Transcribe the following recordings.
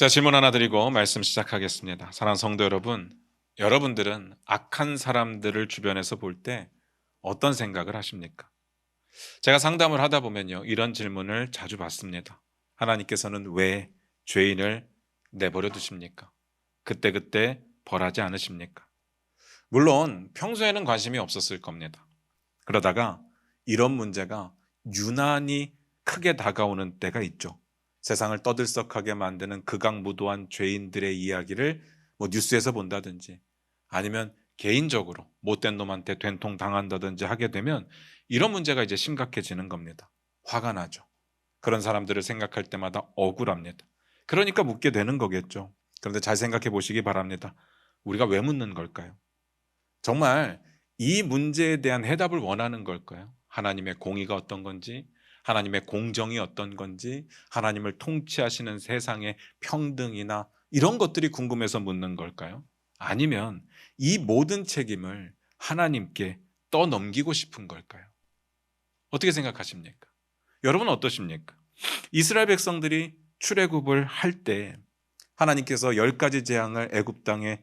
자, 질문 하나 드리고 말씀 시작하겠습니다. 사랑하는 성도 여러분, 여러분들은 악한 사람들을 주변에서 볼 때 어떤 생각을 하십니까? 제가 상담을 하다 보면요, 이런 질문을 자주 받습니다. 하나님께서는 왜 죄인을 내버려 두십니까? 그때그때 벌하지 않으십니까? 물론 평소에는 관심이 없었을 겁니다. 그러다가 이런 문제가 유난히 크게 다가오는 때가 있죠. 세상을 떠들썩하게 만드는 극악무도한 죄인들의 이야기를 뉴스에서 본다든지 아니면 개인적으로 못된 놈한테 된통 당한다든지 하게 되면 이런 문제가 이제 심각해지는 겁니다. 화가 나죠. 그런 사람들을 생각할 때마다 억울합니다. 그러니까 묻게 되는 거겠죠. 그런데 잘 생각해 보시기 바랍니다. 우리가 왜 묻는 걸까요? 정말 이 문제에 대한 해답을 원하는 걸까요? 하나님의 공의가 어떤 건지, 하나님의 공정이 어떤 건지, 하나님을 통치하시는 세상의 평등이나 이런 것들이 궁금해서 묻는 걸까요? 아니면 이 모든 책임을 하나님께 떠넘기고 싶은 걸까요? 어떻게 생각하십니까? 여러분은 어떠십니까? 이스라엘 백성들이 출애굽을 할 때 하나님께서 10가지 재앙을 애굽 땅에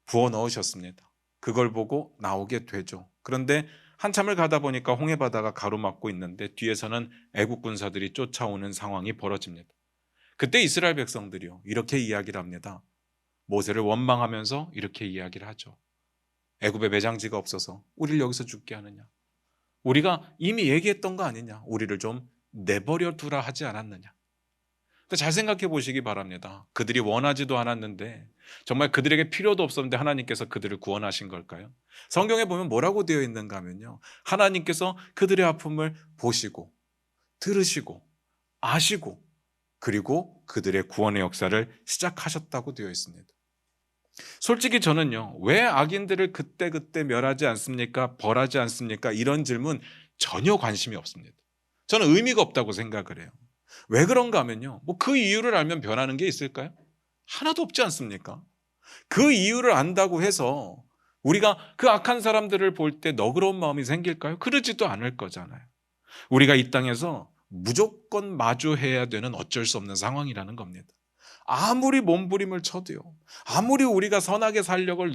부어 넣으셨습니다. 그걸 보고 나오게 되죠. 그런데 한참을 가다 보니까 홍해바다가 가로막고 있는데 뒤에서는 애국 군사들이 쫓아오는 상황이 벌어집니다. 그때 이스라엘 백성들이요, 이렇게 이야기를 합니다. 모세를 원망하면서 이렇게 이야기를 하죠. 애굽에 매장지가 없어서 우리를 여기서 죽게 하느냐? 우리가 이미 얘기했던 거 아니냐? 우리를 좀 내버려 두라 하지 않았느냐? 잘 생각해 보시기 바랍니다. 그들이 원하지도 않았는데 정말 그들에게 필요도 없었는데 하나님께서 그들을 구원하신 걸까요? 성경에 보면 뭐라고 되어 있는가 하면요, 하나님께서 그들의 아픔을 보시고 들으시고 아시고 그리고 그들의 구원의 역사를 시작하셨다고 되어 있습니다. 솔직히 저는요, 왜 악인들을 그때그때 멸하지 않습니까? 벌하지 않습니까? 이런 질문 전혀 관심이 없습니다. 저는 의미가 없다고 생각을 해요. 왜 그런가 하면요, 그 이유를 알면 변하는 게 있을까요? 하나도 없지 않습니까? 그 이유를 안다고 해서 우리가 그 악한 사람들을 볼 때 너그러운 마음이 생길까요? 그러지도 않을 거잖아요. 우리가 이 땅에서 무조건 마주해야 되는 어쩔 수 없는 상황이라는 겁니다. 아무리 몸부림을 쳐도요, 아무리 우리가 선하게 살려고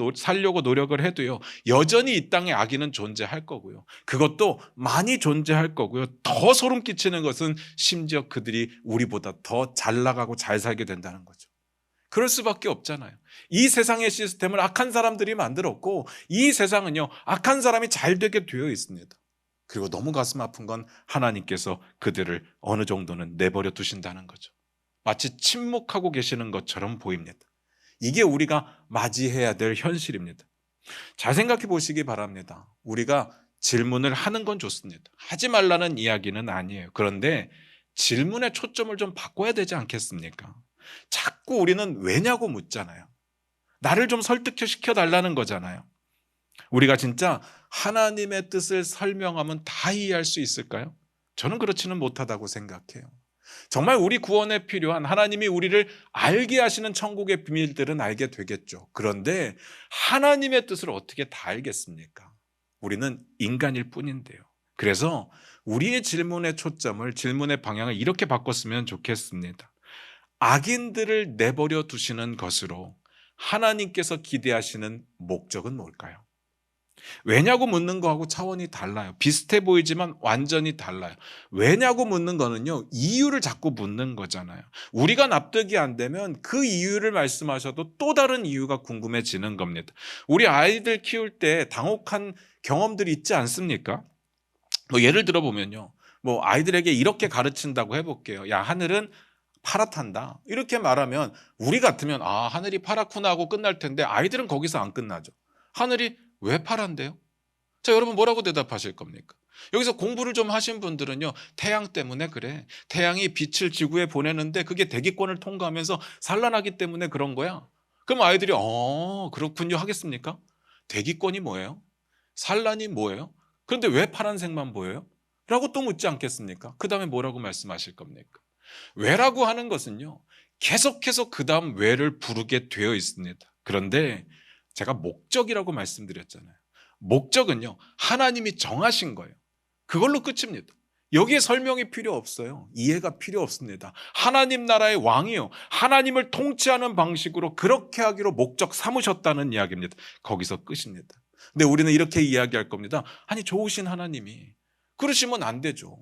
노력을 해도요, 여전히 이 땅에 악인은 존재할 거고요, 그것도 많이 존재할 거고요, 더 소름 끼치는 것은 심지어 그들이 우리보다 더 잘 나가고 잘 살게 된다는 거죠. 그럴 수밖에 없잖아요. 이 세상의 시스템을 악한 사람들이 만들었고 이 세상은요, 악한 사람이 잘 되게 되어 있습니다. 그리고 너무 가슴 아픈 건 하나님께서 그들을 어느 정도는 내버려 두신다는 거죠. 마치 침묵하고 계시는 것처럼 보입니다. 이게 우리가 맞이해야 될 현실입니다. 잘 생각해 보시기 바랍니다. 우리가 질문을 하는 건 좋습니다. 하지 말라는 이야기는 아니에요. 그런데 질문의 초점을 좀 바꿔야 되지 않겠습니까? 자꾸 우리는 왜냐고 묻잖아요. 나를 좀 설득시켜 달라는 거잖아요. 우리가 진짜 하나님의 뜻을 설명하면 다 이해할 수 있을까요? 저는 그렇지는 못하다고 생각해요. 정말 우리 구원에 필요한 하나님이 우리를 알게 하시는 천국의 비밀들은 알게 되겠죠. 그런데 하나님의 뜻을 어떻게 다 알겠습니까? 우리는 인간일 뿐인데요. 그래서 우리의 질문의 초점을, 질문의 방향을 이렇게 바꿨으면 좋겠습니다. 악인들을 내버려 두시는 것으로 하나님께서 기대하시는 목적은 뭘까요? 왜냐고 묻는 거하고 차원이 달라요. 비슷해 보이지만 완전히 달라요. 왜냐고 묻는 거는요, 이유를 자꾸 묻는 거잖아요. 우리가 납득이 안 되면 그 이유를 말씀하셔도 또 다른 이유가 궁금해지는 겁니다. 우리 아이들 키울 때 당혹한 경험들이 있지 않습니까? 예를 들어 보면요, 아이들에게 이렇게 가르친다고 해볼게요. 야, 하늘은 파랗단다, 이렇게 말하면 우리 같으면 아, 하늘이 파랗구나 하고 끝날 텐데 아이들은 거기서 안 끝나죠. 하늘이 왜 파란데요? 자, 여러분 뭐라고 대답하실 겁니까? 여기서 공부를 좀 하신 분들은요, 태양 때문에 그래. 태양이 빛을 지구에 보내는데 그게 대기권을 통과하면서 산란하기 때문에 그런 거야. 그럼 아이들이 그렇군요 하겠습니까? 대기권이 뭐예요? 산란이 뭐예요? 그런데 왜 파란색만 보여요? 라고 또 묻지 않겠습니까? 그 다음에 뭐라고 말씀하실 겁니까? 왜라고 하는 것은요, 계속해서 그 다음 왜를 부르게 되어 있습니다. 그런데 제가 목적이라고 말씀드렸잖아요. 목적은요, 하나님이 정하신 거예요. 그걸로 끝입니다. 여기에 설명이 필요 없어요. 이해가 필요 없습니다. 하나님 나라의 왕이요, 하나님을 통치하는 방식으로 그렇게 하기로 목적 삼으셨다는 이야기입니다. 거기서 끝입니다. 근데 우리는 이렇게 이야기할 겁니다. 아니, 좋으신 하나님이 그러시면 안 되죠.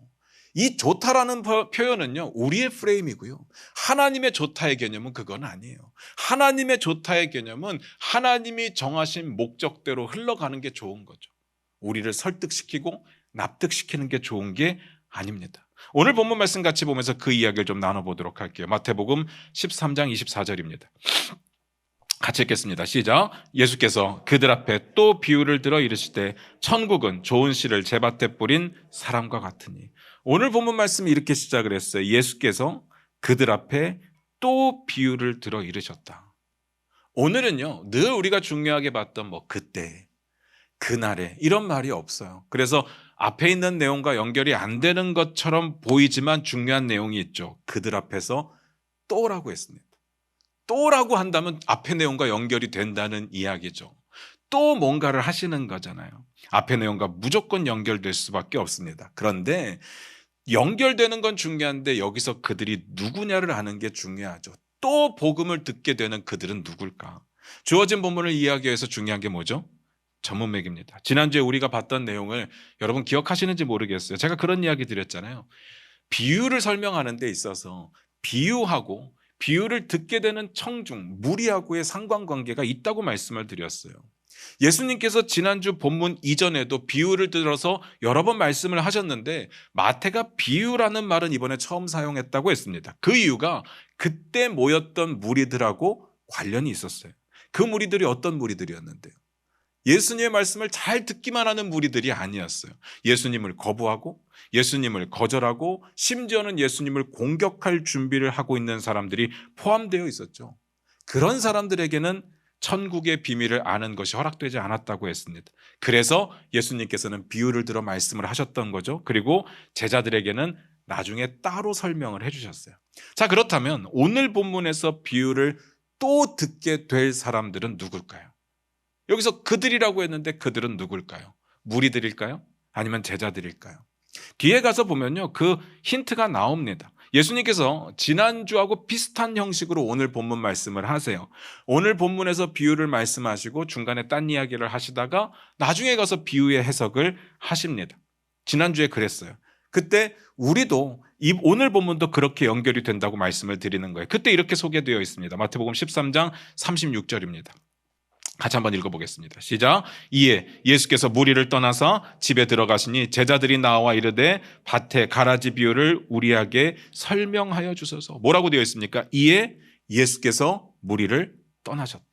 이 좋다라는 표현은요, 우리의 프레임이고요, 하나님의 좋다의 개념은 그건 아니에요. 하나님의 좋다의 개념은 하나님이 정하신 목적대로 흘러가는 게 좋은 거죠. 우리를 설득시키고 납득시키는 게 좋은 게 아닙니다. 오늘 본문 말씀 같이 보면서 그 이야기를 좀 나눠보도록 할게요. 마태복음 13장 24절입니다. 같이 읽겠습니다. 시작. 예수께서 그들 앞에 또 비유를 들어 이르시되 천국은 좋은 씨를 제밭에 뿌린 사람과 같으니. 오늘 본문 말씀이 이렇게 시작을 했어요. 예수께서 그들 앞에 또 비유를 들어 이르셨다. 오늘은요, 늘 우리가 중요하게 봤던 그때, 그날에 이런 말이 없어요. 그래서 앞에 있는 내용과 연결이 안 되는 것처럼 보이지만 중요한 내용이 있죠. 그들 앞에서 또라고 했습니다. 또라고 한다면 앞의 내용과 연결이 된다는 이야기죠. 또 뭔가를 하시는 거잖아요. 앞의 내용과 무조건 연결될 수밖에 없습니다. 그런데 연결되는 건 중요한데 여기서 그들이 누구냐를 아는 게 중요하죠. 또 복음을 듣게 되는 그들은 누굴까? 주어진 본문을 이야기해서 중요한 게 뭐죠? 전문맥입니다. 지난주에 우리가 봤던 내용을 여러분 기억하시는지 모르겠어요. 제가 그런 이야기 드렸잖아요. 비유를 설명하는 데 있어서 비유하고 비유를 듣게 되는 청중, 무리하고의 상관관계가 있다고 말씀을 드렸어요. 예수님께서 지난주 본문 이전에도 비유를 들어서 여러 번 말씀을 하셨는데 마태가 비유라는 말은 이번에 처음 사용했다고 했습니다. 그 이유가 그때 모였던 무리들하고 관련이 있었어요. 그 무리들이 어떤 무리들이었는데요? 예수님의 말씀을 잘 듣기만 하는 무리들이 아니었어요. 예수님을 거부하고 예수님을 거절하고 심지어는 예수님을 공격할 준비를 하고 있는 사람들이 포함되어 있었죠. 그런 사람들에게는 천국의 비밀을 아는 것이 허락되지 않았다고 했습니다. 그래서 예수님께서는 비유를 들어 말씀을 하셨던 거죠. 그리고 제자들에게는 나중에 따로 설명을 해주셨어요. 자, 그렇다면 오늘 본문에서 비유를 또 듣게 될 사람들은 누굴까요? 여기서 그들이라고 했는데 그들은 누굴까요? 무리들일까요? 아니면 제자들일까요? 뒤에 가서 보면요, 그 힌트가 나옵니다. 예수님께서 지난주하고 비슷한 형식으로 오늘 본문 말씀을 하세요. 오늘 본문에서 비유를 말씀하시고 중간에 딴 이야기를 하시다가 나중에 가서 비유의 해석을 하십니다. 지난주에 그랬어요. 그때 우리도 오늘 본문도 그렇게 연결이 된다고 말씀을 드리는 거예요. 그때 이렇게 소개되어 있습니다. 마태복음 13장 36절입니다. 같이 한번 읽어보겠습니다. 시작. 이에 예수께서 무리를 떠나서 집에 들어가시니 제자들이 나와 이르되 밭의 가라지 비유를 우리에게 설명하여 주소서. 뭐라고 되어 있습니까? 이에 예수께서 무리를 떠나셨다.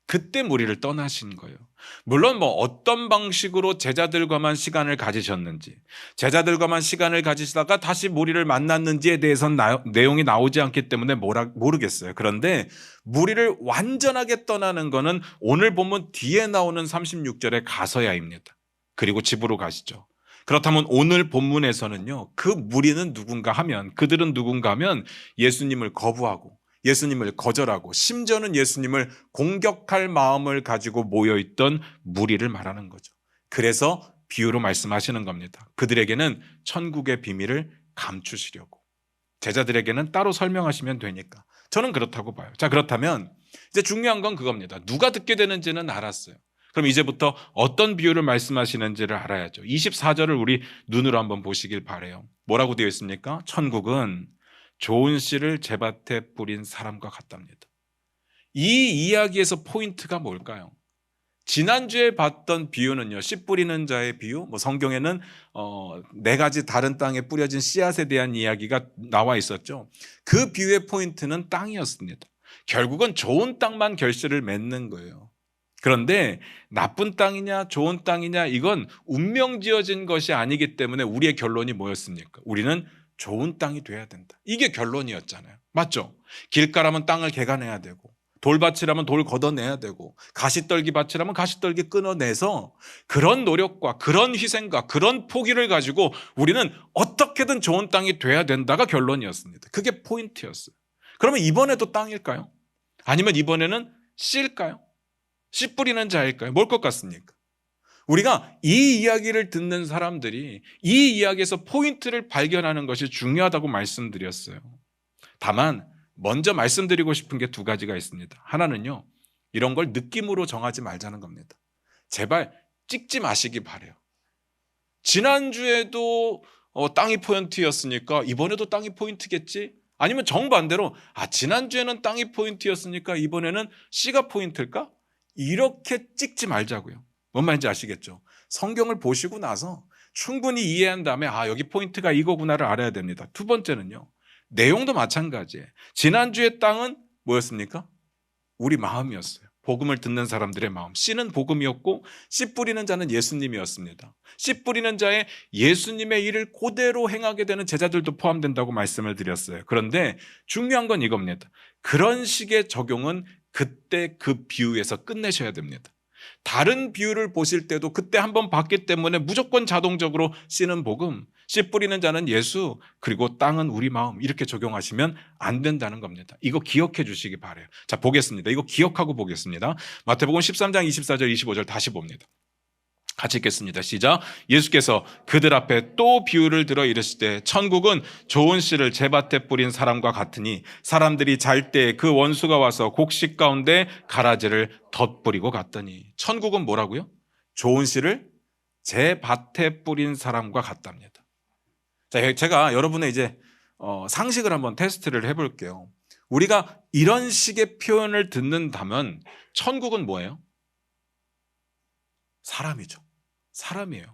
그때 무리를 떠나신 거예요. 물론 어떤 방식으로 제자들과만 시간을 가지셨는지, 제자들과만 시간을 가지시다가 다시 무리를 만났는지에 대해서는 내용이 나오지 않기 때문에 모르겠어요. 그런데 무리를 완전하게 떠나는 것은 오늘 보면 뒤에 나오는 36절에 가서야입니다. 그리고 집으로 가시죠. 그렇다면 오늘 본문에서는요, 그 무리는 누군가 하면, 그들은 누군가 하면 예수님을 거부하고 예수님을 거절하고 심지어는 예수님을 공격할 마음을 가지고 모여있던 무리를 말하는 거죠. 그래서 비유로 말씀하시는 겁니다. 그들에게는 천국의 비밀을 감추시려고. 제자들에게는 따로 설명하시면 되니까. 저는 그렇다고 봐요. 자, 그렇다면 이제 중요한 건 그겁니다. 누가 듣게 되는지는 알았어요. 그럼 이제부터 어떤 비유를 말씀하시는지를 알아야죠. 24절을 우리 눈으로 한번 보시길 바라요. 뭐라고 되어 있습니까? 천국은 좋은 씨를 제밭에 뿌린 사람과 같답니다. 이 이야기에서 포인트가 뭘까요? 지난주에 봤던 비유는요, 씨 뿌리는 자의 비유, 성경에는 4가지 다른 땅에 뿌려진 씨앗에 대한 이야기가 나와 있었죠. 그 비유의 포인트는 땅이었습니다. 결국은 좋은 땅만 결실을 맺는 거예요. 그런데 나쁜 땅이냐 좋은 땅이냐 이건 운명 지어진 것이 아니기 때문에 우리의 결론이 뭐였습니까? 우리는 좋은 땅이 돼야 된다. 이게 결론이었잖아요. 맞죠? 길가라면 땅을 개간해야 되고, 돌밭이라면 돌 걷어내야 되고, 가시떨기 밭이라면 가시떨기 끊어내서 그런 노력과 그런 희생과 그런 포기를 가지고 우리는 어떻게든 좋은 땅이 돼야 된다가 결론이었습니다. 그게 포인트였어요. 그러면 이번에도 땅일까요? 아니면 이번에는 씨일까요? 씨 뿌리는 자일까요? 뭘 것 같습니까? 우리가 이 이야기를 듣는 사람들이 이 이야기에서 포인트를 발견하는 것이 중요하다고 말씀드렸어요. 다만 먼저 말씀드리고 싶은 게 두 가지가 있습니다. 하나는요, 이런 걸 느낌으로 정하지 말자는 겁니다. 제발 찍지 마시기 바래요. 지난주에도 땅이 포인트였으니까 이번에도 땅이 포인트겠지? 아니면 정반대로 지난주에는 땅이 포인트였으니까 이번에는 C가 포인트일까? 이렇게 찍지 말자고요. 뭔 말인지 아시겠죠? 성경을 보시고 나서 충분히 이해한 다음에 여기 포인트가 이거구나를 알아야 됩니다. 두 번째는요, 내용도 마찬가지예요. 지난주의 땅은 뭐였습니까? 우리 마음이었어요. 복음을 듣는 사람들의 마음. 씨는 복음이었고 씨 뿌리는 자는 예수님이었습니다. 씨 뿌리는 자의 예수님의 일을 그대로 행하게 되는 제자들도 포함된다고 말씀을 드렸어요. 그런데 중요한 건 이겁니다. 그런 식의 적용은 그때 그 비유에서 끝내셔야 됩니다. 다른 비유를 보실 때도 그때 한번 봤기 때문에 무조건 자동적으로 씨는 복음, 씨 뿌리는 자는 예수, 그리고 땅은 우리 마음 이렇게 적용하시면 안 된다는 겁니다. 이거 기억해 주시기 바라요. 자, 보겠습니다. 이거 기억하고 보겠습니다. 마태복음 13장 24절 25절 다시 봅니다. 같이 읽겠습니다. 시작. 예수께서 그들 앞에 또 비유를 들어 이르시되 천국은 좋은 씨를 제밭에 뿌린 사람과 같으니 사람들이 잘 때 그 원수가 와서 곡식 가운데 가라지를 덧뿌리고 갔더니. 천국은 뭐라고요? 좋은 씨를 제밭에 뿌린 사람과 같답니다. 자, 제가 여러분의 이제 상식을 한번 테스트를 해볼게요. 우리가 이런 식의 표현을 듣는다면 천국은 뭐예요? 사람이죠. 사람이에요.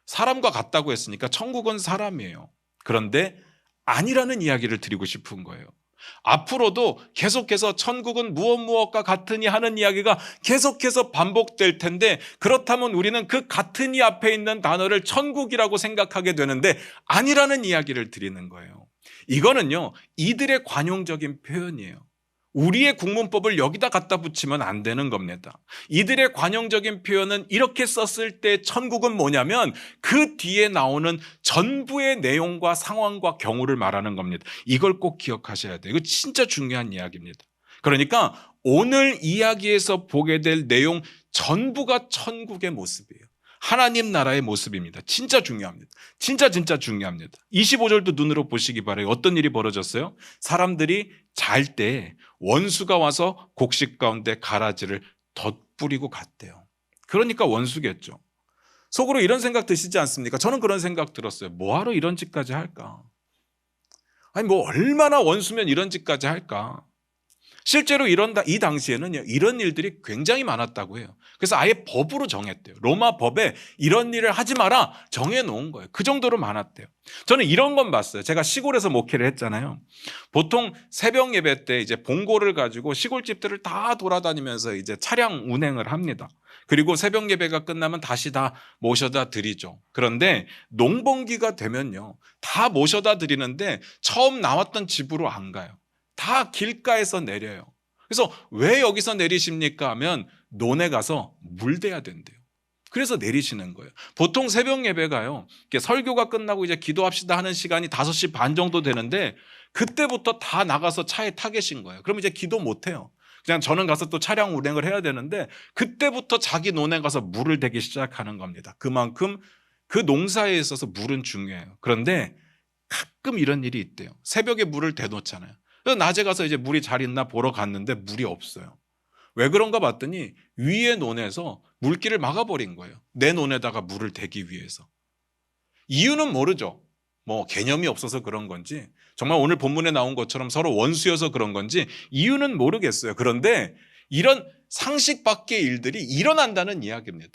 사람과 같다고 했으니까 천국은 사람이에요. 그런데 아니라는 이야기를 드리고 싶은 거예요. 앞으로도 계속해서 천국은 무엇과 같으니 하는 이야기가 계속해서 반복될 텐데, 그렇다면 우리는 그 같으니 앞에 있는 단어를 천국이라고 생각하게 되는데 아니라는 이야기를 드리는 거예요. 이거는요, 이들의 관용적인 표현이에요. 우리의 국문법을 여기다 갖다 붙이면 안 되는 겁니다. 이들의 관용적인 표현은 이렇게 썼을 때 천국은 뭐냐면 그 뒤에 나오는 전부의 내용과 상황과 경우를 말하는 겁니다. 이걸 꼭 기억하셔야 돼요. 이거 진짜 중요한 이야기입니다. 그러니까 오늘 이야기에서 보게 될 내용 전부가 천국의 모습이에요. 하나님 나라의 모습입니다. 진짜 중요합니다. 진짜 중요합니다. 25절도 눈으로 보시기 바라요. 어떤 일이 벌어졌어요? 사람들이 잘 때 원수가 와서 곡식 가운데 가라지를 덧뿌리고 갔대요. 그러니까 원수겠죠. 속으로 이런 생각 드시지 않습니까? 저는 그런 생각 들었어요. 뭐하러 이런 짓까지 할까? 아니 뭐 얼마나 원수면 이런 짓까지 할까? 실제로 이 당시에는 이런 일들이 굉장히 많았다고 해요. 그래서 아예 법으로 정했대요. 로마 법에 이런 일을 하지 마라 정해놓은 거예요. 그 정도로 많았대요. 저는 이런 건 봤어요. 제가 시골에서 목회를 했잖아요. 보통 새벽 예배 때 이제 봉고를 가지고 시골집들을 다 돌아다니면서 이제 차량 운행을 합니다. 그리고 새벽 예배가 끝나면 다시 다 모셔다 드리죠. 그런데 농번기가 되면요, 다 모셔다 드리는데 처음 나왔던 집으로 안 가요. 다 길가에서 내려요. 그래서 왜 여기서 내리십니까 하면 논에 가서 물 대야 된대요. 그래서 내리시는 거예요. 보통 새벽 예배가요, 설교가 끝나고 이제 기도합시다 하는 시간이 5시 반 정도 되는데 그때부터 다 나가서 차에 타 계신 거예요. 그럼 이제 기도 못 해요. 그냥 저는 가서 또 차량 운행을 해야 되는데 그때부터 자기 논에 가서 물을 대기 시작하는 겁니다. 그만큼 그 농사에 있어서 물은 중요해요. 그런데 가끔 이런 일이 있대요. 새벽에 물을 대놓잖아요. 그래서 낮에 가서 이제 물이 잘 있나 보러 갔는데 물이 없어요. 왜 그런가 봤더니 위에 논에서 물길을 막아버린 거예요. 내 논에다가 물을 대기 위해서. 이유는 모르죠. 뭐 개념이 없어서 그런 건지, 정말 오늘 본문에 나온 것처럼 서로 원수여서 그런 건지 이유는 모르겠어요. 그런데 이런 상식 밖의 일들이 일어난다는 이야기입니다.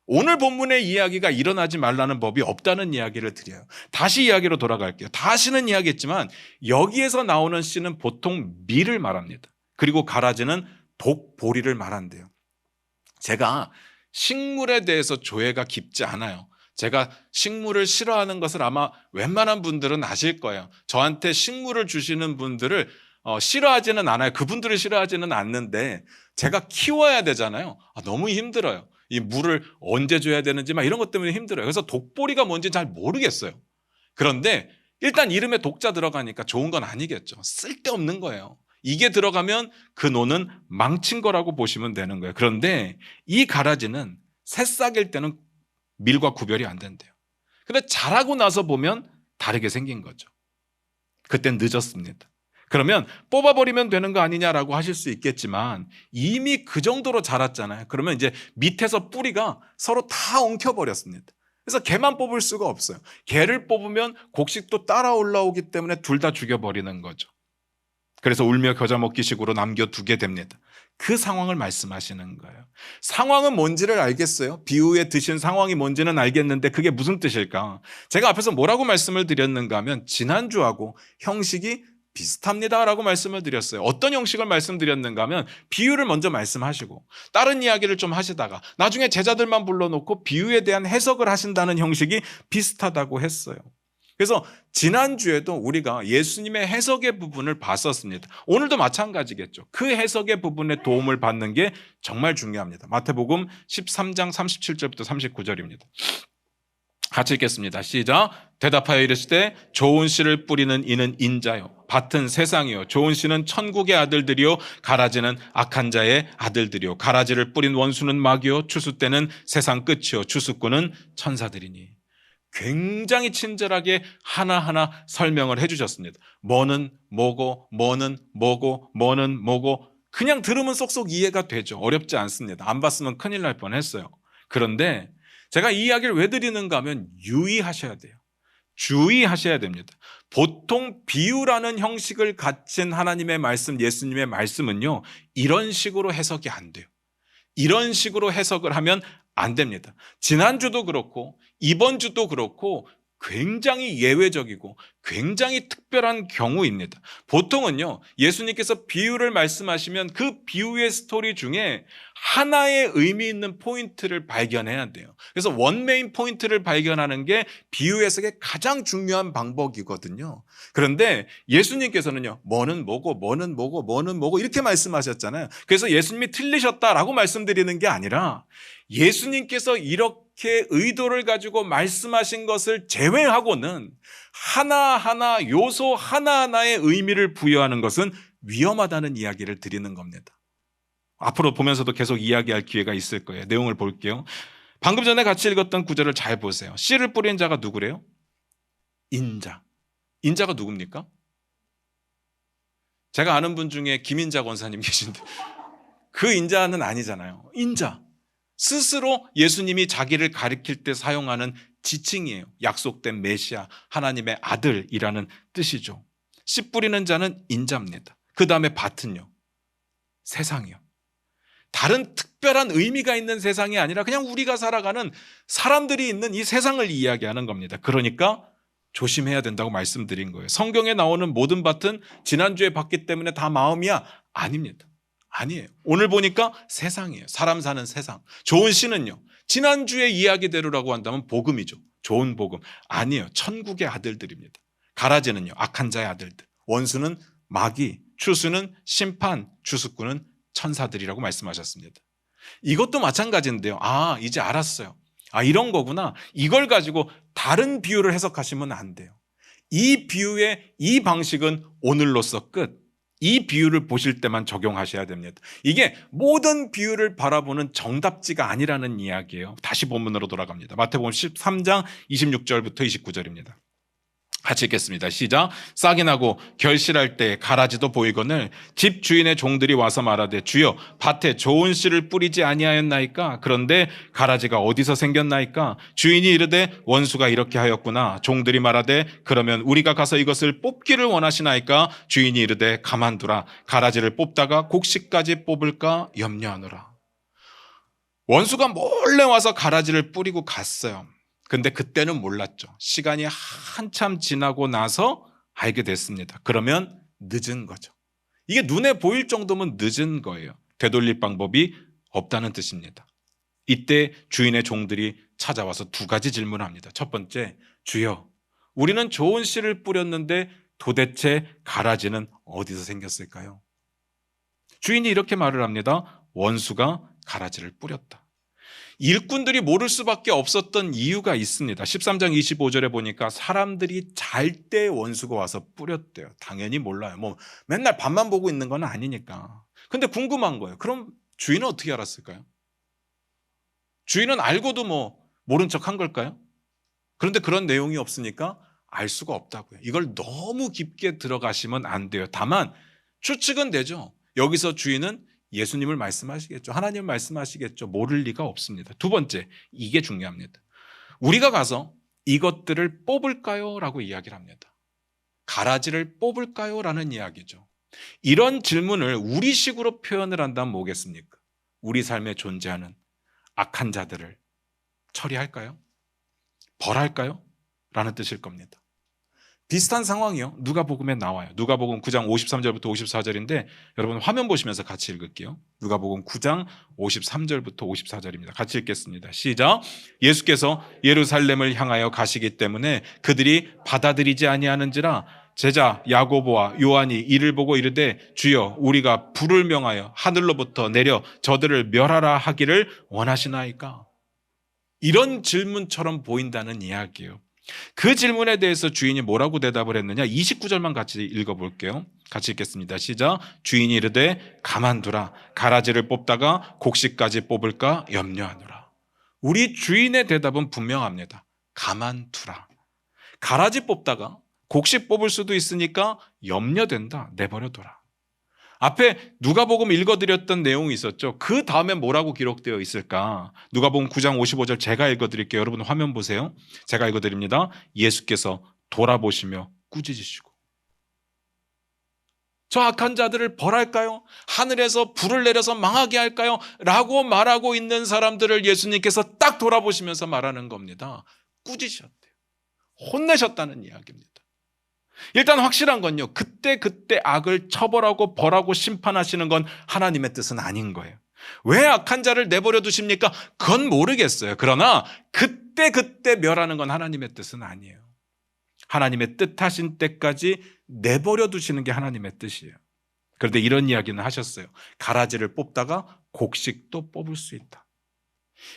오늘 본문의 이야기가 일어나지 말라는 법이 없다는 이야기를 드려요. 다시 이야기로 돌아갈게요. 다시는 이야기했지만 여기에서 나오는 씨는 보통 밀을 말합니다. 그리고 가라지는 독보리를 말한대요. 제가 식물에 대해서 조예가 깊지 않아요. 제가 식물을 싫어하는 것을 아마 웬만한 분들은 아실 거예요. 저한테 식물을 주시는 분들을 싫어하지는 않아요. 그분들을 싫어하지는 않는데 제가 키워야 되잖아요. 너무 힘들어요. 이 물을 언제 줘야 되는지 막 이런 것 때문에 힘들어요. 그래서 독보리가 뭔지 잘 모르겠어요. 그런데 일단 이름에 독자 들어가니까 좋은 건 아니겠죠. 쓸데없는 거예요. 이게 들어가면 그 논은 망친 거라고 보시면 되는 거예요. 그런데 이 가라지는 새싹일 때는 밀과 구별이 안 된대요. 근데 자라고 나서 보면 다르게 생긴 거죠. 그땐 늦었습니다. 그러면 뽑아버리면 되는 거 아니냐라고 하실 수 있겠지만 이미 그 정도로 자랐잖아요. 그러면 이제 밑에서 뿌리가 서로 다 엉켜버렸습니다. 그래서 개만 뽑을 수가 없어요. 개를 뽑으면 곡식도 따라 올라오기 때문에 둘 다 죽여버리는 거죠. 그래서 울며 겨자 먹기식으로 남겨두게 됩니다. 그 상황을 말씀하시는 거예요. 상황은 뭔지를 알겠어요. 비유에 드신 상황이 뭔지는 알겠는데 그게 무슨 뜻일까? 제가 앞에서 뭐라고 말씀을 드렸는가 하면 지난주하고 형식이 비슷합니다라고 말씀을 드렸어요. 어떤 형식을 말씀드렸는가 하면 비유를 먼저 말씀하시고 다른 이야기를 좀 하시다가 나중에 제자들만 불러놓고 비유에 대한 해석을 하신다는 형식이 비슷하다고 했어요. 그래서 지난주에도 우리가 예수님의 해석의 부분을 봤었습니다. 오늘도 마찬가지겠죠. 그 해석의 부분에 도움을 받는 게 정말 중요합니다. 마태복음 13장 37절부터 39절입니다. 같이 읽겠습니다. 시작. 대답하여 이르시되 좋은 씨를 뿌리는 이는 인자요 밭은 세상이요 좋은 씨는 천국의 아들들이요 가라지는 악한 자의 아들들이요 가라지를 뿌린 원수는 마귀요 추수 때는 세상 끝이요 추수꾼은 천사들이니. 굉장히 친절하게 하나하나 설명을 해주셨습니다. 뭐는 뭐고 뭐는 뭐고 뭐는 뭐고 그냥 들으면 쏙쏙 이해가 되죠. 어렵지 않습니다. 안 봤으면 큰일 날 뻔했어요. 그런데 제가 이 이야기를 왜 드리는가 하면 유의하셔야 돼요. 주의하셔야 됩니다. 보통 비유라는 형식을 갖춘 하나님의 말씀, 예수님의 말씀은요, 이런 식으로 해석이 안 돼요. 이런 식으로 해석을 하면 안 됩니다. 지난주도 그렇고 이번 주도 그렇고 굉장히 예외적이고 굉장히 특별한 경우입니다. 보통은요, 예수님께서 비유를 말씀하시면 그 비유의 스토리 중에 하나의 의미 있는 포인트를 발견해야 돼요. 그래서 원메인 포인트를 발견하는 게 비유 해석의 가장 중요한 방법이거든요. 그런데 예수님께서는요, 뭐는 뭐고 뭐는 뭐고 뭐는 뭐고 이렇게 말씀하셨잖아요. 그래서 예수님이 틀리셨다라고 말씀드리는 게 아니라 예수님께서 이렇게 의도를 가지고 말씀하신 것을 제외하고는 하나하나 요소 하나하나의 의미를 부여하는 것은 위험하다는 이야기를 드리는 겁니다. 앞으로 보면서도 계속 이야기할 기회가 있을 거예요. 내용을 볼게요. 방금 전에 같이 읽었던 구절을 잘 보세요. 씨를 뿌린 자가 누구래요? 인자. 인자가 누굽니까? 제가 아는 분 중에 김인자 권사님 계신데 그 인자는 아니잖아요. 인자. 스스로 예수님이 자기를 가리킬 때 사용하는 지칭이에요. 약속된 메시아, 하나님의 아들이라는 뜻이죠. 씨 뿌리는 자는 인자입니다. 그 다음에 밭은요, 세상이요. 다른 특별한 의미가 있는 세상이 아니라 그냥 우리가 살아가는 사람들이 있는 이 세상을 이야기하는 겁니다. 그러니까 조심해야 된다고 말씀드린 거예요. 성경에 나오는 모든 밭은 지난주에 봤기 때문에 다 마음이야? 아닙니다. 아니에요. 오늘 보니까 세상이에요. 사람 사는 세상. 좋은 씨는요, 지난주의 이야기대로라고 한다면 복음이죠. 좋은 복음. 아니에요. 천국의 아들들입니다. 가라지는요, 악한 자의 아들들. 원수는 마귀, 추수는 심판, 추수꾼은 천사들이라고 말씀하셨습니다. 이것도 마찬가지인데요. 아, 이제 알았어요. 아, 이런 거구나. 이걸 가지고 다른 비유를 해석하시면 안 돼요. 이 비유의 이 방식은 오늘로써 끝. 이 비유를 보실 때만 적용하셔야 됩니다. 이게 모든 비유를 바라보는 정답지가 아니라는 이야기예요. 다시 본문으로 돌아갑니다. 마태복음 13장 26절부터 29절입니다. 같이 읽겠습니다. 시작. 싹이 나고 결실할 때 가라지도 보이거늘 집 주인의 종들이 와서 말하되 주여 밭에 좋은 씨를 뿌리지 아니하였나이까? 그런데 가라지가 어디서 생겼나이까? 주인이 이르되 원수가 이렇게 하였구나. 종들이 말하되 그러면 우리가 가서 이것을 뽑기를 원하시나이까? 주인이 이르되 가만두라. 가라지를 뽑다가 곡식까지 뽑을까 염려하노라. 원수가 몰래 와서 가라지를 뿌리고 갔어요. 근데 그때는 몰랐죠. 시간이 한참 지나고 나서 알게 됐습니다. 그러면 늦은 거죠. 이게 눈에 보일 정도면 늦은 거예요. 되돌릴 방법이 없다는 뜻입니다. 이때 주인의 종들이 찾아와서 두 가지 질문을 합니다. 첫 번째, 주여, 우리는 좋은 씨를 뿌렸는데 도대체 가라지는 어디서 생겼을까요? 주인이 이렇게 말을 합니다. 원수가 가라지를 뿌렸다. 일꾼들이 모를 수밖에 없었던 이유가 있습니다. 13장 25절에 보니까 사람들이 잘 때 원수가 와서 뿌렸대요. 당연히 몰라요. 뭐 맨날 밤만 보고 있는 건 아니니까. 근데 궁금한 거예요. 그럼 주인은 어떻게 알았을까요? 주인은 알고도 뭐 모른 척 한 걸까요? 그런데 그런 내용이 없으니까 알 수가 없다고요. 이걸 너무 깊게 들어가시면 안 돼요. 다만 추측은 되죠. 여기서 주인은 예수님을 말씀하시겠죠. 하나님을 말씀하시겠죠. 모를 리가 없습니다. 두 번째, 이게 중요합니다. 우리가 가서 이것들을 뽑을까요? 라고 이야기를 합니다. 가라지를 뽑을까요? 라는 이야기죠. 이런 질문을 우리식으로 표현을 한다면 뭐겠습니까? 우리 삶에 존재하는 악한 자들을 처리할까요? 벌할까요? 라는 뜻일 겁니다. 비슷한 상황이요. 누가복음에 나와요. 누가복음 9장 53절부터 54절인데 여러분 화면 보시면서 같이 읽을게요. 누가복음 9장 53절부터 54절입니다. 같이 읽겠습니다. 시작. 예수께서 예루살렘을 향하여 가시기 때문에 그들이 받아들이지 아니하는지라 제자 야고보와 요한이 이를 보고 이르되 주여 우리가 불을 명하여 하늘로부터 내려 저들을 멸하라 하기를 원하시나이까? 이런 질문처럼 보인다는 이야기예요. 그 질문에 대해서 주인이 뭐라고 대답을 했느냐? 29절만 같이 읽어볼게요. 같이 읽겠습니다. 시작. 주인이 이르되 가만두라. 가라지를 뽑다가 곡식까지 뽑을까 염려하노라. 우리 주인의 대답은 분명합니다. 가만두라. 가라지 뽑다가 곡식 뽑을 수도 있으니까 염려된다. 내버려둬라. 앞에 누가복음 읽어드렸던 내용이 있었죠. 그 다음에 뭐라고 기록되어 있을까? 누가복음 9장 55절 제가 읽어드릴게요. 여러분 화면 보세요. 제가 읽어드립니다. 예수께서 돌아보시며 꾸짖으시고. 저 악한 자들을 벌할까요? 하늘에서 불을 내려서 망하게 할까요? 라고 말하고 있는 사람들을 예수님께서 딱 돌아보시면서 말하는 겁니다. 꾸짖으셨대요. 혼내셨다는 이야기입니다. 일단 확실한 건요. 그때 악을 처벌하고 벌하고 심판하시는 건 하나님의 뜻은 아닌 거예요. 왜 악한 자를 내버려 두십니까? 그건 모르겠어요. 그러나 그때 멸하는 건 하나님의 뜻은 아니에요. 하나님의 뜻하신 때까지 내버려 두시는 게 하나님의 뜻이에요. 그런데 이런 이야기는 하셨어요. 가라지를 뽑다가 곡식도 뽑을 수 있다.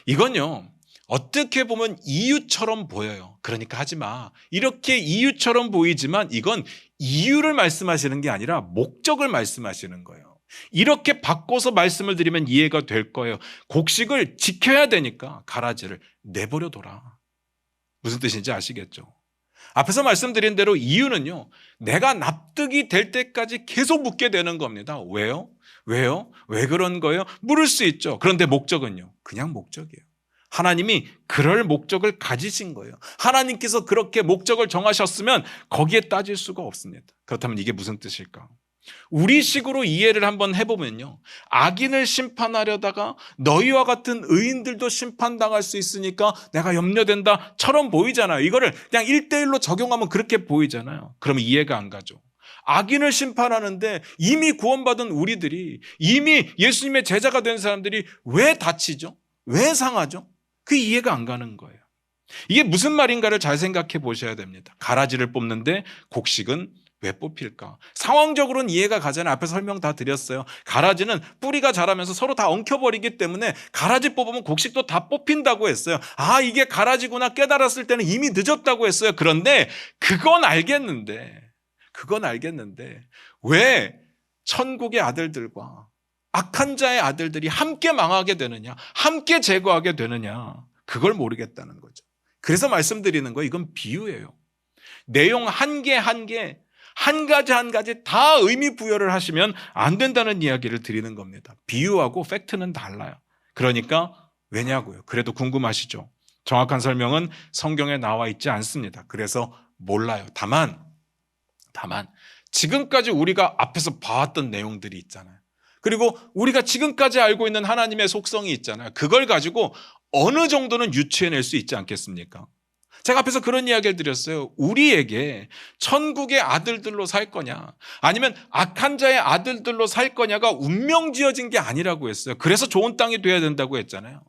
이건요. 어떻게 보면 이유처럼 보여요. 그러니까 하지 마. 이렇게 이유처럼 보이지만 이건 이유를 말씀하시는 게 아니라 목적을 말씀하시는 거예요. 이렇게 바꿔서 말씀을 드리면 이해가 될 거예요. 곡식을 지켜야 되니까 가라지를 내버려둬라. 무슨 뜻인지 아시겠죠? 앞에서 말씀드린 대로 이유는요. 내가 납득이 될 때까지 계속 묻게 되는 겁니다. 왜요? 왜 그런 거예요? 물을 수 있죠. 그런데 목적은요. 그냥 목적이에요. 하나님이 그럴 목적을 가지신 거예요. 하나님께서 그렇게 목적을 정하셨으면 거기에 따질 수가 없습니다. 그렇다면 이게 무슨 뜻일까? 우리식으로 이해를 한번 해보면요. 악인을 심판하려다가 너희와 같은 의인들도 심판당할 수 있으니까 내가 염려된다처럼 보이잖아요. 이거를 그냥 1대1로 적용하면 그렇게 보이잖아요. 그러면 이해가 안 가죠. 악인을 심판하는데 이미 구원받은 우리들이, 이미 예수님의 제자가 된 사람들이 왜 다치죠? 왜 상하죠? 그 이해가 안 가는 거예요. 이게 무슨 말인가를 잘 생각해 보셔야 됩니다. 가라지를 뽑는데 곡식은 왜 뽑힐까? 상황적으로는 이해가 가잖아요. 앞에 설명 다 드렸어요. 가라지는 뿌리가 자라면서 서로 다 엉켜버리기 때문에 가라지 뽑으면 곡식도 다 뽑힌다고 했어요. 아, 이게 가라지구나 깨달았을 때는 이미 늦었다고 했어요. 그런데 그건 알겠는데 왜 천국의 아들들과 악한 자의 아들들이 함께 망하게 되느냐, 함께 제거하게 되느냐, 그걸 모르겠다는 거죠. 그래서 말씀드리는 거예요. 이건 비유예요. 내용 한 개 한 가지 다 의미 부여를 하시면 안 된다는 이야기를 드리는 겁니다. 비유하고 팩트는 달라요. 그러니까 왜냐고요? 그래도 궁금하시죠? 정확한 설명은 성경에 나와 있지 않습니다. 그래서 몰라요. 다만 지금까지 우리가 앞에서 봐왔던 내용들이 있잖아요. 그리고 우리가 지금까지 알고 있는 하나님의 속성이 있잖아요. 그걸 가지고 어느 정도는 유추해낼 수 있지 않겠습니까? 제가 앞에서 그런 이야기를 드렸어요. 우리에게 천국의 아들들로 살 거냐 아니면 악한 자의 아들들로 살 거냐가 운명 지어진 게 아니라고 했어요. 그래서 좋은 땅이 돼야 된다고 했잖아요.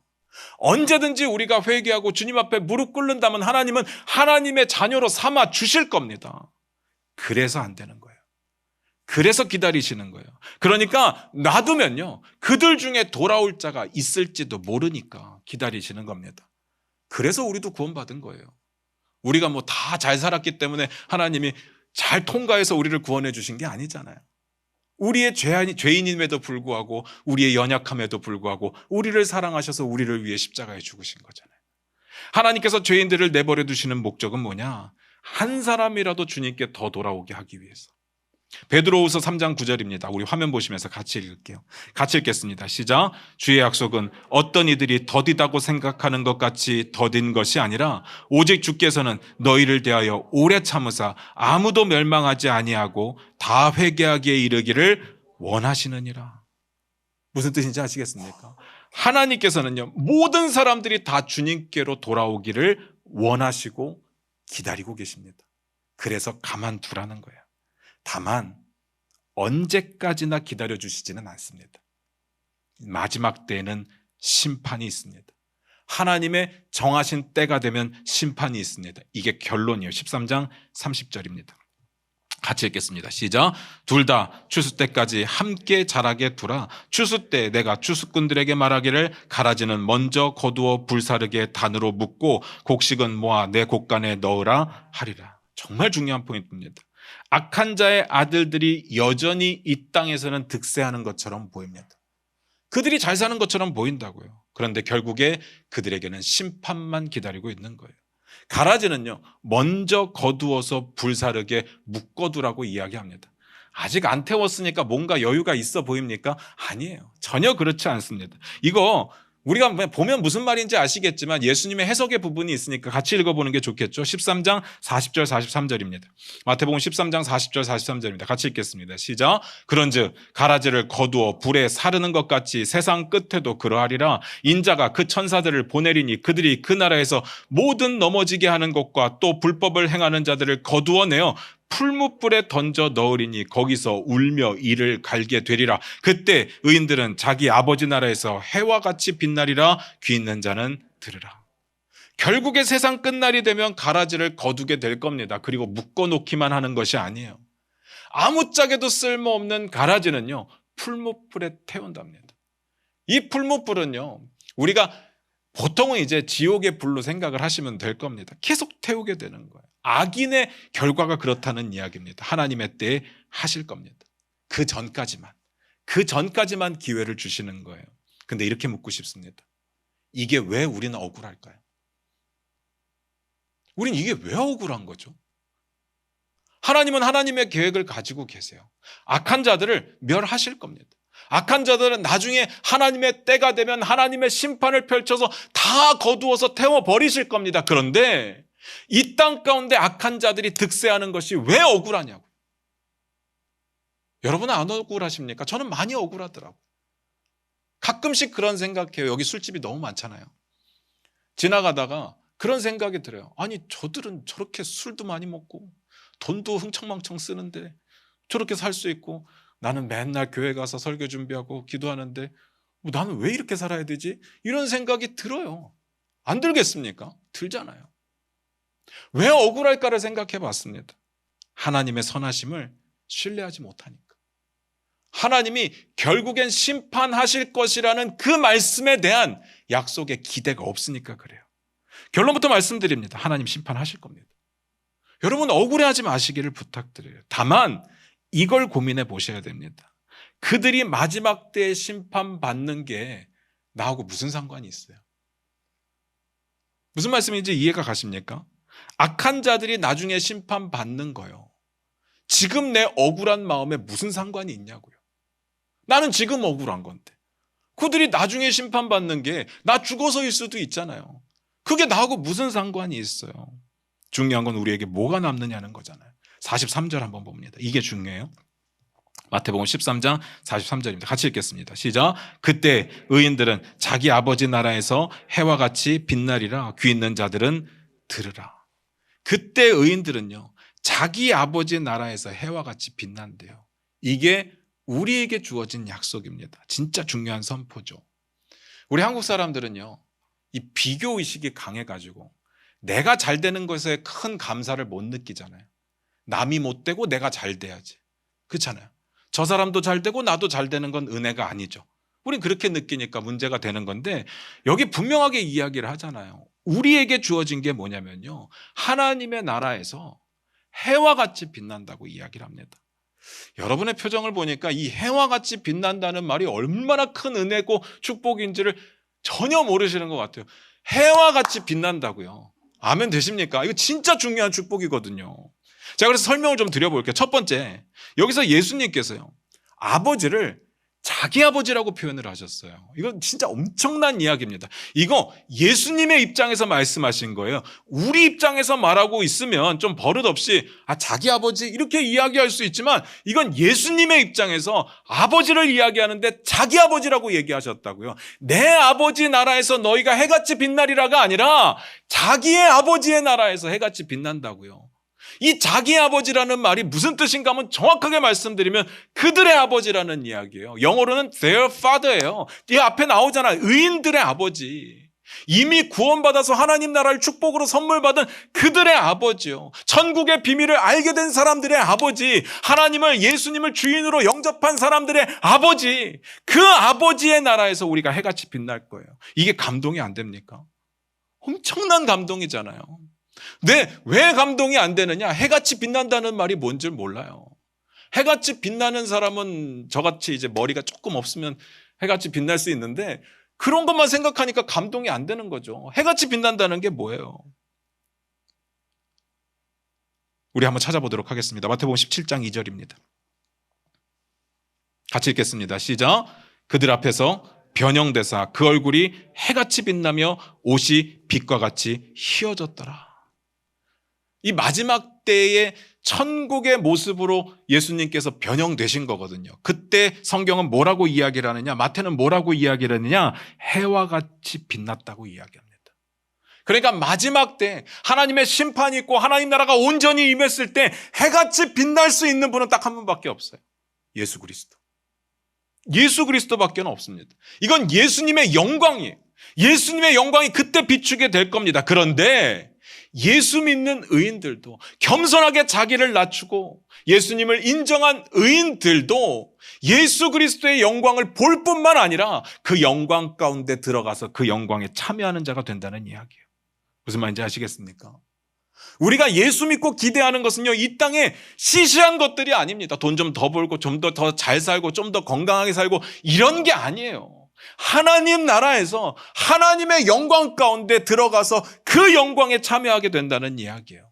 언제든지 우리가 회개하고 주님 앞에 무릎 꿇는다면 하나님은 하나님의 자녀로 삼아 주실 겁니다. 그래서 안 되는 거예요. 그래서 기다리시는 거예요. 그러니까 놔두면요, 그들 중에 돌아올 자가 있을지도 모르니까 기다리시는 겁니다. 그래서 우리도 구원받은 거예요. 우리가 뭐 다 잘 살았기 때문에 하나님이 잘 통과해서 우리를 구원해 주신 게 아니잖아요. 우리의 죄인임에도 불구하고 우리의 연약함에도 불구하고 우리를 사랑하셔서 우리를 위해 십자가에 죽으신 거잖아요. 하나님께서 죄인들을 내버려 두시는 목적은 뭐냐? 한 사람이라도 주님께 더 돌아오게 하기 위해서. 베드로후서 3장 9절입니다. 우리 화면 보시면서 같이 읽을게요. 같이 읽겠습니다. 시작. 주의 약속은 어떤 이들이 더디다고 생각하는 것 같이 더딘 것이 아니라 오직 주께서는 너희를 대하여 오래 참으사 아무도 멸망하지 아니하고 다 회개하기에 이르기를 원하시느니라. 무슨 뜻인지 아시겠습니까? 하나님께서는요, 모든 사람들이 다 주님께로 돌아오기를 원하시고 기다리고 계십니다. 그래서 가만두라는 거예요. 다만 언제까지나 기다려주시지는 않습니다. 마지막 때에는 심판이 있습니다. 하나님의 정하신 때가 되면 심판이 있습니다. 이게 결론이에요. 13장 30절입니다. 같이 읽겠습니다. 시작. 둘 다 추수 때까지 함께 자라게 두라. 추수 때 내가 추수꾼들에게 말하기를 가라지는 먼저 거두어 불사르게 단으로 묶고 곡식은 모아 내 곡간에 넣으라 하리라. 정말 중요한 포인트입니다. 악한 자의 아들들이 여전히 이 땅에서는 득세하는 것처럼 보입니다. 그들이 잘 사는 것처럼 보인다고요. 그런데 결국에 그들에게는 심판만 기다리고 있는 거예요. 가라지는요, 먼저 거두어서 불사르게 묶어두라고 이야기합니다. 아직 안 태웠으니까 뭔가 여유가 있어 보입니까? 아니에요. 전혀 그렇지 않습니다. 이거 우리가 보면 무슨 말인지 아시겠지만 예수님의 해석의 부분이 있으니까 같이 읽어보는 게 좋겠죠. 13장 40절 43절입니다. 마태복음 13장 40절 43절입니다. 같이 읽겠습니다. 시작. 그런즉 가라지를 거두어 불에 사르는 것 같이 세상 끝에도 그러하리라. 인자가 그 천사들을 보내리니 그들이 그 나라에서 모든 넘어지게 하는 것과 또 불법을 행하는 자들을 거두어내어 풀무불에 던져 넣으리니 거기서 울며 이를 갈게 되리라. 그때 의인들은 자기 아버지 나라에서 해와 같이 빛나리라. 귀 있는 자는 들으라. 결국에 세상 끝날이 되면 가라지를 거두게 될 겁니다. 그리고 묶어놓기만 하는 것이 아니에요. 아무짝에도 쓸모없는 가라지는요, 풀무불에 태운답니다. 이 풀무불은요, 우리가 보통은 이제 지옥의 불로 생각을 하시면 될 겁니다. 계속 태우게 되는 거예요. 악인의 결과가 그렇다는 이야기입니다. 하나님의 때에 하실 겁니다. 그 전까지만 기회를 주시는 거예요. 근데 이렇게 묻고 싶습니다. 이게 왜 우리는 억울할까요? 우린 이게 왜 억울한 거죠? 하나님은 하나님의 계획을 가지고 계세요. 악한 자들을 멸하실 겁니다. 악한 자들은 나중에 하나님의 때가 되면 하나님의 심판을 펼쳐서 다 거두어서 태워버리실 겁니다. 그런데 이 땅 가운데 악한 자들이 득세하는 것이 왜 억울하냐고요. 여러분은 안 억울하십니까? 저는 많이 억울하더라고요. 가끔씩 그런 생각해요. 여기 술집이 너무 많잖아요. 지나가다가 그런 생각이 들어요. 아니, 저들은 저렇게 술도 많이 먹고 돈도 흥청망청 쓰는데 저렇게 살 수 있고 나는 맨날 교회 가서 설교 준비하고 기도하는데 나는 왜 이렇게 살아야 되지? 이런 생각이 들어요. 안 들겠습니까? 들잖아요. 왜 억울할까를 생각해 봤습니다. 하나님의 선하심을 신뢰하지 못하니까. 하나님이 결국엔 심판하실 것이라는 그 말씀에 대한 약속에 기대가 없으니까 그래요. 결론부터 말씀드립니다. 하나님 심판하실 겁니다. 여러분 억울해하지 마시기를 부탁드려요. 다만 이걸 고민해 보셔야 됩니다. 그들이 마지막 때에 심판받는 게 나하고 무슨 상관이 있어요? 무슨 말씀인지 이해가 가십니까? 악한 자들이 나중에 심판받는 거요. 지금 내 억울한 마음에 무슨 상관이 있냐고요. 나는 지금 억울한 건데. 그들이 나중에 심판받는 게 나 죽어서일 수도 있잖아요. 그게 나하고 무슨 상관이 있어요. 중요한 건 우리에게 뭐가 남느냐는 거잖아요. 43절 한번 봅니다. 이게 중요해요. 마태복음 13장 43절입니다. 같이 읽겠습니다. 시작. 그때 의인들은 자기 아버지 나라에서 해와 같이 빛나리라. 귀 있는 자들은 들으라. 그때 의인들은요, 자기 아버지 나라에서 해와 같이 빛난대요. 이게 우리에게 주어진 약속입니다. 진짜 중요한 선포죠. 우리 한국 사람들은요, 이 비교의식이 강해가지고 내가 잘 되는 것에 큰 감사를 못 느끼잖아요. 남이 못 되고 내가 잘 돼야지. 그렇잖아요. 저 사람도 잘 되고 나도 잘 되는 건 은혜가 아니죠. 우린 그렇게 느끼니까 문제가 되는 건데 여기 분명하게 이야기를 하잖아요. 우리에게 주어진 게 뭐냐면요, 하나님의 나라에서 해와 같이 빛난다고 이야기를 합니다. 여러분의 표정을 보니까 이 해와 같이 빛난다는 말이 얼마나 큰 은혜고 축복인지를 전혀 모르시는 것 같아요. 해와 같이 빛난다고요. 아멘 되십니까? 이거 진짜 중요한 축복이거든요. 자, 그래서 설명을 좀 드려볼게요. 첫 번째, 여기서 예수님께서요, 아버지를 자기 아버지라고 표현을 하셨어요. 이건 진짜 엄청난 이야기입니다. 이거 예수님의 입장에서 말씀하신 거예요. 우리 입장에서 말하고 있으면 좀 버릇없이 자기 아버지 이렇게 이야기할 수 있지만, 이건 예수님의 입장에서 아버지를 이야기하는데 자기 아버지라고 얘기하셨다고요. 내 아버지 나라에서 너희가 해같이 빛나리라가 아니라 자기의 아버지의 나라에서 해같이 빛난다고요. 이 자기 아버지라는 말이 무슨 뜻인가 하면 정확하게 말씀드리면 그들의 아버지라는 이야기예요. 영어로는 their father예요. 이 앞에 나오잖아요. 의인들의 아버지. 이미 구원받아서 하나님 나라를 축복으로 선물 받은 그들의 아버지요. 천국의 비밀을 알게 된 사람들의 아버지. 하나님을, 예수님을 주인으로 영접한 사람들의 아버지. 그 아버지의 나라에서 우리가 해같이 빛날 거예요. 이게 감동이 안 됩니까? 엄청난 감동이잖아요. 네, 왜 감동이 안 되느냐? 해같이 빛난다는 말이 뭔지 몰라요. 해같이 빛나는 사람은 저같이 이제 머리가 조금 없으면 해같이 빛날 수 있는데, 그런 것만 생각하니까 감동이 안 되는 거죠. 해같이 빛난다는 게 뭐예요? 우리 한번 찾아보도록 하겠습니다. 마태복음 17장 2절입니다. 같이 읽겠습니다. 시작. 그들 앞에서 변형되사 그 얼굴이 해같이 빛나며 옷이 빛과 같이 희어졌더라. 이 마지막 때의 천국의 모습으로 예수님께서 변형되신 거거든요. 그때 성경은 뭐라고 이야기를 하느냐? 마태는 뭐라고 이야기를 하느냐? 해와 같이 빛났다고 이야기합니다. 그러니까 마지막 때 하나님의 심판이 있고 하나님 나라가 온전히 임했을 때 해같이 빛날 수 있는 분은 딱 한 분밖에 없어요. 예수 그리스도. 예수 그리스도밖에 없습니다. 이건 예수님의 영광이에요. 예수님의 영광이 그때 비추게 될 겁니다. 그런데 예수 믿는 의인들도, 겸손하게 자기를 낮추고 예수님을 인정한 의인들도 예수 그리스도의 영광을 볼 뿐만 아니라 그 영광 가운데 들어가서 그 영광에 참여하는 자가 된다는 이야기예요. 무슨 말인지 아시겠습니까? 우리가 예수 믿고 기대하는 것은요, 이 땅에 시시한 것들이 아닙니다. 돈 좀 더 벌고 좀 더 잘 살고 좀 더 건강하게 살고 이런 게 아니에요. 하나님 나라에서 하나님의 영광 가운데 들어가서 그 영광에 참여하게 된다는 이야기예요.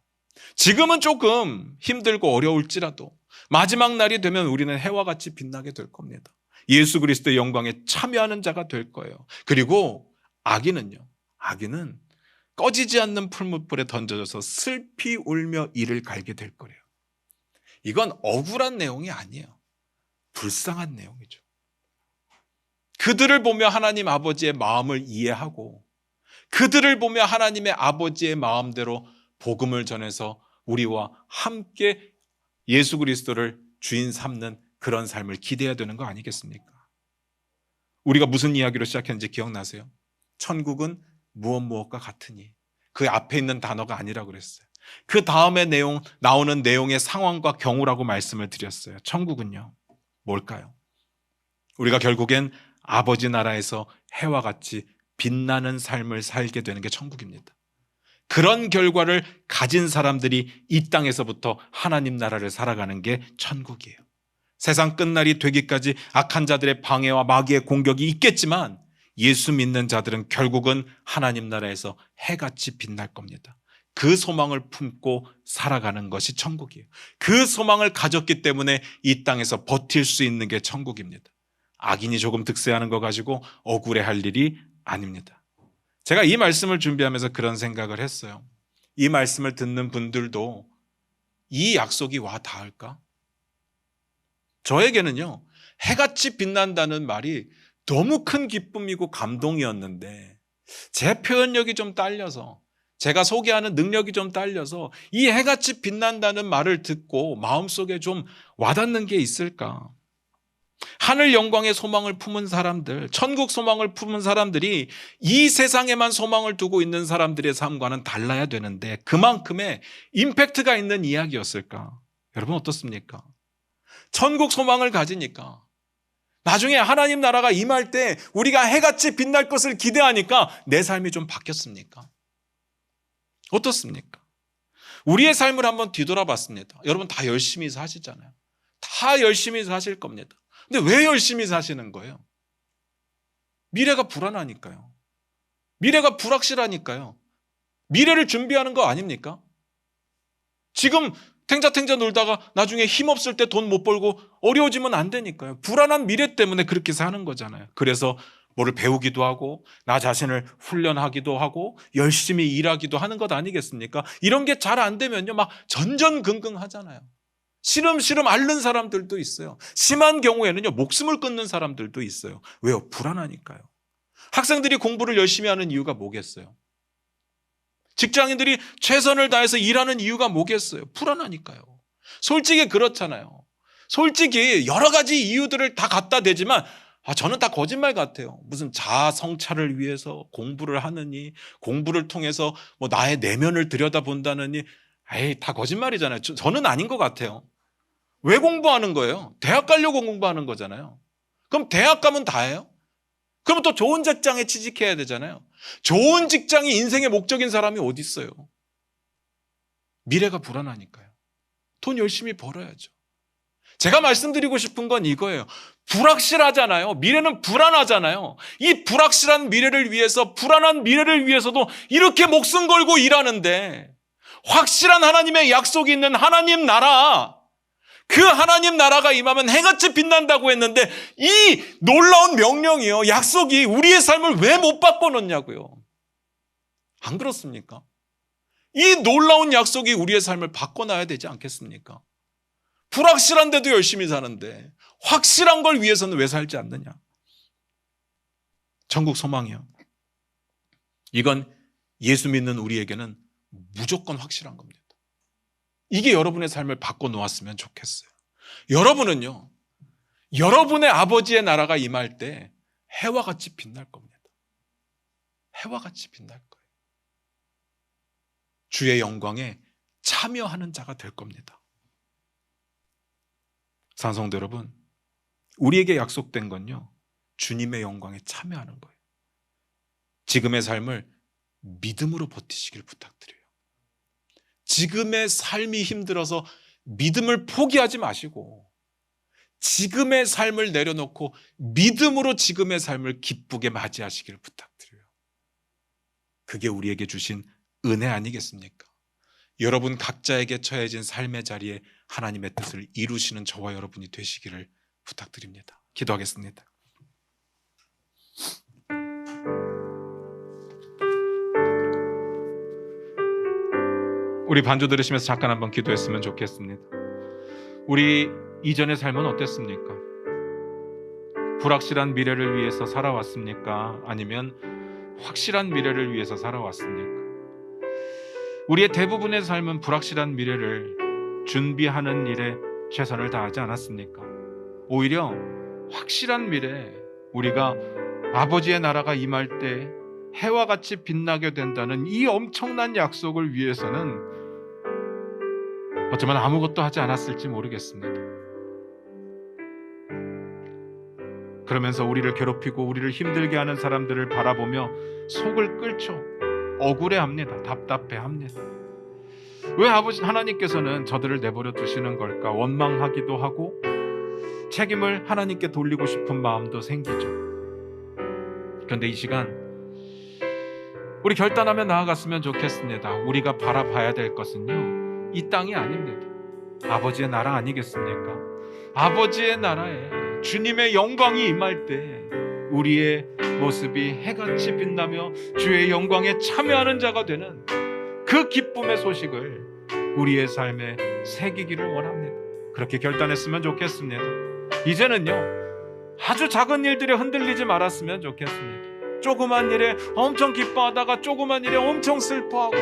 지금은 조금 힘들고 어려울지라도 마지막 날이 되면 우리는 해와 같이 빛나게 될 겁니다. 예수 그리스도의 영광에 참여하는 자가 될 거예요. 그리고 악인은 꺼지지 않는 풀무불에 던져져서 슬피 울며 이를 갈게 될 거래요. 이건 억울한 내용이 아니에요. 불쌍한 내용이죠. 그들을 보며 하나님 아버지의 마음을 이해하고 그들을 보며 하나님의 아버지의 마음대로 복음을 전해서 우리와 함께 예수 그리스도를 주인 삼는 그런 삶을 기대해야 되는 거 아니겠습니까? 우리가 무슨 이야기로 시작했는지 기억나세요? 천국은 무엇과 같으니. 그 앞에 있는 단어가 아니라고 그랬어요. 그 다음에 나오는 내용의 상황과 경우라고 말씀을 드렸어요. 천국은요, 뭘까요? 우리가 결국엔 아버지 나라에서 해와 같이 빛나는 삶을 살게 되는 게 천국입니다. 그런 결과를 가진 사람들이 이 땅에서부터 하나님 나라를 살아가는 게 천국이에요. 세상 끝날이 되기까지 악한 자들의 방해와 마귀의 공격이 있겠지만 예수 믿는 자들은 결국은 하나님 나라에서 해같이 빛날 겁니다. 그 소망을 품고 살아가는 것이 천국이에요. 그 소망을 가졌기 때문에 이 땅에서 버틸 수 있는 게 천국입니다. 악인이 조금 득세하는 거 가지고 억울해할 일이 아닙니다. 제가 이 말씀을 준비하면서 그런 생각을 했어요. 이 말씀을 듣는 분들도 이 약속이 와 닿을까? 저에게는요, 해같이 빛난다는 말이 너무 큰 기쁨이고 감동이었는데 제 표현력이 좀 딸려서, 제가 소개하는 능력이 좀 딸려서 이 해같이 빛난다는 말을 듣고 마음속에 좀 와닿는 게 있을까? 하늘 영광의 소망을 품은 사람들, 천국 소망을 품은 사람들이 이 세상에만 소망을 두고 있는 사람들의 삶과는 달라야 되는데 그만큼의 임팩트가 있는 이야기였을까? 여러분 어떻습니까? 천국 소망을 가지니까 나중에 하나님 나라가 임할 때 우리가 해같이 빛날 것을 기대하니까 내 삶이 좀 바뀌었습니까? 어떻습니까? 우리의 삶을 한번 뒤돌아봤습니다. 여러분 다 열심히 사시잖아요. 다 열심히 사실 겁니다. 근데 왜 열심히 사시는 거예요? 미래가 불안하니까요. 미래가 불확실하니까요. 미래를 준비하는 거 아닙니까? 지금 탱자탱자 놀다가 나중에 힘없을 때 돈 못 벌고 어려워지면 안 되니까요. 불안한 미래 때문에 그렇게 사는 거잖아요. 그래서 뭐를 배우기도 하고 나 자신을 훈련하기도 하고 열심히 일하기도 하는 것 아니겠습니까? 이런 게 잘 안 되면요 막 전전긍긍 하잖아요. 시름시름 앓는 사람들도 있어요. 심한 경우에는요 목숨을 끊는 사람들도 있어요. 왜요? 불안하니까요. 학생들이 공부를 열심히 하는 이유가 뭐겠어요? 직장인들이 최선을 다해서 일하는 이유가 뭐겠어요? 불안하니까요. 솔직히 그렇잖아요. 솔직히 여러 가지 이유들을 다 갖다 대지만 저는 다 거짓말 같아요. 무슨 자아 성찰을 위해서 공부를 하느니, 공부를 통해서 뭐 나의 내면을 들여다본다느니, 다 거짓말이잖아요. 저는 아닌 것 같아요. 왜 공부하는 거예요? 대학 가려고 공부하는 거잖아요. 그럼 대학 가면 다예요? 그럼 또 좋은 직장에 취직해야 되잖아요. 좋은 직장이 인생의 목적인 사람이 어디 있어요? 미래가 불안하니까요. 돈 열심히 벌어야죠. 제가 말씀드리고 싶은 건 이거예요. 불확실하잖아요. 미래는 불안하잖아요. 이 불확실한 미래를 위해서, 불안한 미래를 위해서도 이렇게 목숨 걸고 일하는데 확실한 하나님의 약속이 있는 하나님 나라, 그 하나님 나라가 임하면 해같이 빛난다고 했는데 이 놀라운 명령이요, 약속이 우리의 삶을 왜 못 바꿔놓냐고요. 안 그렇습니까? 이 놀라운 약속이 우리의 삶을 바꿔놔야 되지 않겠습니까? 불확실한데도 열심히 사는데 확실한 걸 위해서는 왜 살지 않느냐? 천국 소망이요. 이건 예수 믿는 우리에게는 무조건 확실한 겁니다. 이게 여러분의 삶을 바꿔놓았으면 좋겠어요. 여러분은요, 여러분의 아버지의 나라가 임할 때 해와 같이 빛날 겁니다. 해와 같이 빛날 거예요. 주의 영광에 참여하는 자가 될 겁니다. 사랑성도 여러분, 우리에게 약속된 건요, 주님의 영광에 참여하는 거예요. 지금의 삶을 믿음으로 버티시길 부탁드려요. 지금의 삶이 힘들어서 믿음을 포기하지 마시고 지금의 삶을 내려놓고 믿음으로 지금의 삶을 기쁘게 맞이하시길 부탁드려요. 그게 우리에게 주신 은혜 아니겠습니까? 여러분 각자에게 처해진 삶의 자리에 하나님의 뜻을 이루시는 저와 여러분이 되시기를 부탁드립니다. 기도하겠습니다. 우리 반주 들으시면서 잠깐 한번 기도했으면 좋겠습니다. 우리 이전의 삶은 어땠습니까? 불확실한 미래를 위해서 살아왔습니까? 아니면 확실한 미래를 위해서 살아왔습니까? 우리의 대부분의 삶은 불확실한 미래를 준비하는 일에 최선을 다하지 않았습니까? 오히려 확실한 미래, 우리가 아버지의 나라가 임할 때 해와 같이 빛나게 된다는 이 엄청난 약속을 위해서는 어쩌면 아무것도 하지 않았을지 모르겠습니다. 그러면서 우리를 괴롭히고 우리를 힘들게 하는 사람들을 바라보며 속을 끓죠. 억울해합니다. 답답해합니다. 왜 아버지 하나님께서는 저들을 내버려 두시는 걸까? 원망하기도 하고 책임을 하나님께 돌리고 싶은 마음도 생기죠. 그런데 이 시간 우리 결단하며 나아갔으면 좋겠습니다. 우리가 바라봐야 될 것은요, 이 땅이 아닙니다. 아버지의 나라 아니겠습니까? 아버지의 나라에 주님의 영광이 임할 때 우리의 모습이 해같이 빛나며 주의 영광에 참여하는 자가 되는 그 기쁨의 소식을 우리의 삶에 새기기를 원합니다. 그렇게 결단했으면 좋겠습니다. 이제는요, 아주 작은 일들에 흔들리지 말았으면 좋겠습니다. 조그만 일에 엄청 기뻐하다가 조그만 일에 엄청 슬퍼하고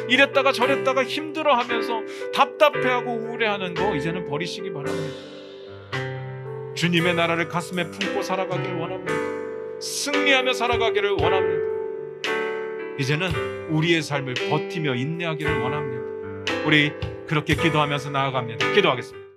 이랬다가 저랬다가 힘들어하면서 답답해하고 우울해하는 거 이제는 버리시기 바랍니다. 주님의 나라를 가슴에 품고 살아가기를 원합니다. 승리하며 살아가기를 원합니다. 이제는 우리의 삶을 버티며 인내하기를 원합니다. 우리 그렇게 기도하면서 나아갑니다. 기도하겠습니다.